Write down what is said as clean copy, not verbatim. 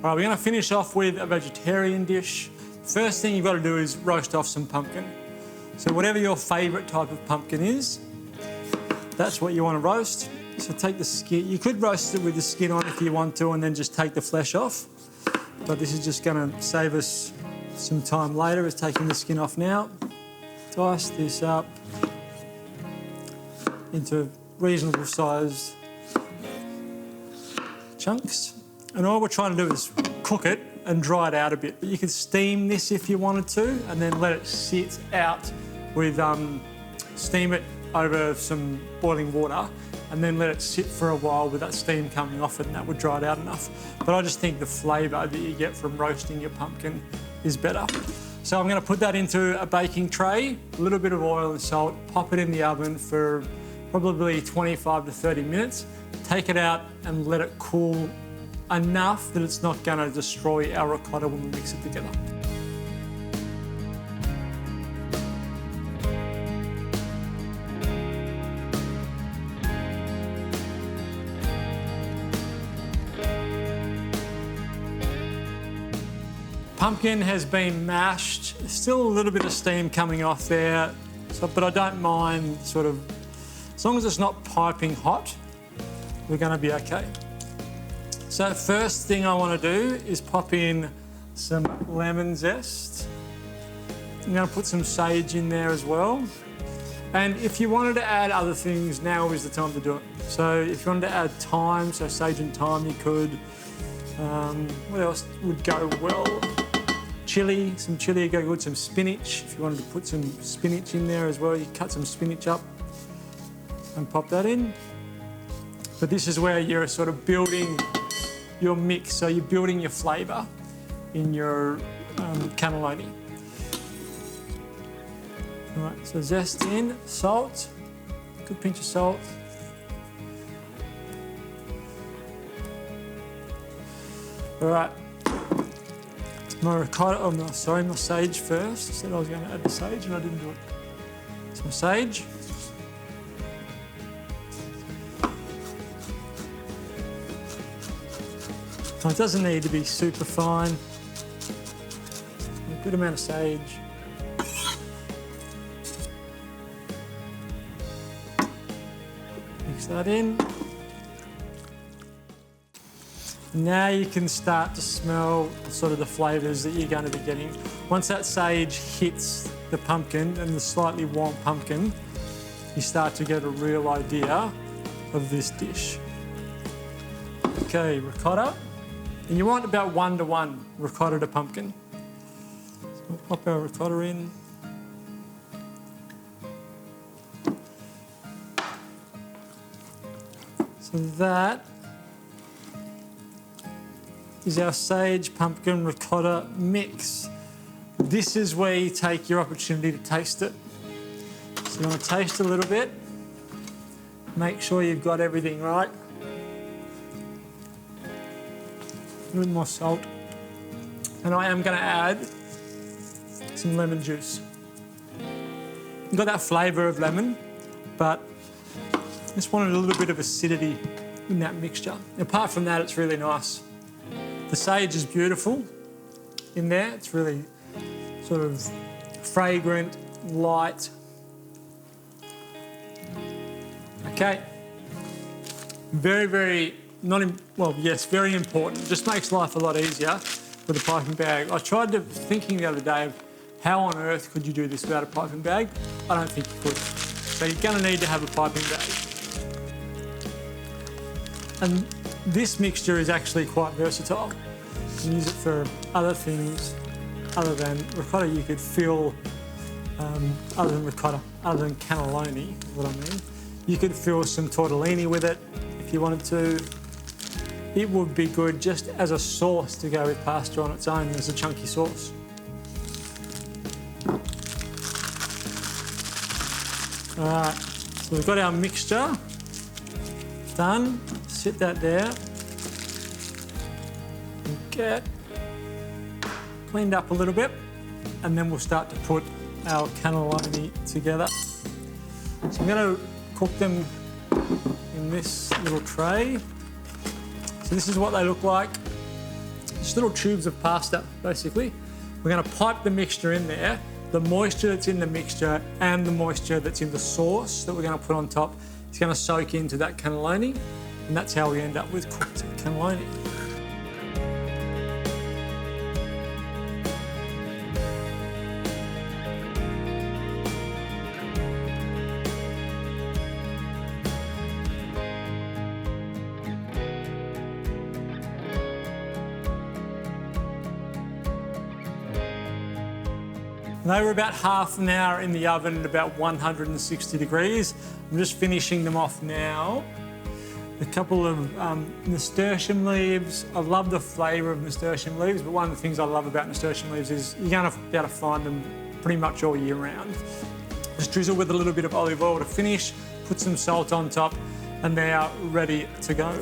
All right, we're going to finish off with a vegetarian dish. First thing you've got to do is roast off some pumpkin. So whatever your favourite type of pumpkin is, that's what you want to roast. So take the skin. You could roast it with the skin on if you want to and then just take the flesh off. But this is just going to save us some time later. It's taking the skin off now. Dice this up into reasonable sized chunks. And all we're trying to do is cook it and dry it out a bit. But you could steam this if you wanted to and then let it sit out with, steam it over some boiling water and then let it sit for a while with that steam coming off it, and that would dry it out enough. But I just think the flavour that you get from roasting your pumpkin is better. So I'm going to put that into a baking tray, a little bit of oil and salt, pop it in the oven for probably 25 to 30 minutes, take it out and let it cool enough that it's not going to destroy our ricotta when we mix it together. Pumpkin has been mashed, still a little bit of steam coming off there, but I don't mind sort of, as long as it's not piping hot, we're going to be okay. So first thing I want to do is pop in some lemon zest. I'm going to put some sage in there as well. And if you wanted to add other things, now is the time to do it. So if you wanted to add thyme, so sage and thyme, you could. What else would go well? Chili, some chili would go good, some spinach. If you wanted to put some spinach in there as well, you cut some spinach up and pop that in. But this is where you're sort of building your mix, so you're building your flavour in your cannelloni. All right, so zest in, salt, good pinch of salt. All right, my ricotta, oh no, sorry, my sage first. I said I was going to add the sage and I didn't do it. It's my sage. So it doesn't need to be super fine. A good amount of sage. Mix that in. Now you can start to smell sort of the flavours that you're going to be getting. Once that sage hits the pumpkin and the slightly warm pumpkin, you start to get a real idea of this dish. Okay, ricotta. And you want about 1-to-1 ricotta to pumpkin. So we'll pop our ricotta in. So that is our sage pumpkin ricotta mix. This is where you take your opportunity to taste it. So you want to taste a little bit. Make sure you've got everything right. A little more salt. And I am going to add some lemon juice. You've got that flavour of lemon, but just wanted a little bit of acidity in that mixture. Apart from that, it's really nice. The sage is beautiful in there. It's really sort of fragrant, light. Okay. Very, very, very important. Just makes life a lot easier with a piping bag. I tried thinking the other day of how on earth could you do this without a piping bag? I don't think you could. So you're going to need to have a piping bag. And this mixture is actually quite versatile. You can use it for other things other than ricotta. You could fill, other than ricotta, other than cannelloni, is what I mean. You could fill some tortellini with it if you wanted to. It would be good just as a sauce to go with pasta on its own as a chunky sauce. All right, so we've got our mixture done. Sit that there. Get cleaned up a little bit, and then we'll start to put our cannelloni together. So I'm going to cook them in this little tray. So this is what they look like. just little tubes of pasta, basically. We're going to pipe the mixture in there. The moisture that's in the mixture and the moisture that's in the sauce that we're going to put on top is going to soak into that cannelloni, and that's how we end up with cooked cannelloni. They were about half an hour in the oven at about 160 degrees. I'm just finishing them off now. A couple of nasturtium leaves. I love the flavour of nasturtium leaves, but one of the things I love about nasturtium leaves is you're going to be able to find them pretty much all year round. Just drizzle with a little bit of olive oil to finish, put some salt on top, and they are ready to go.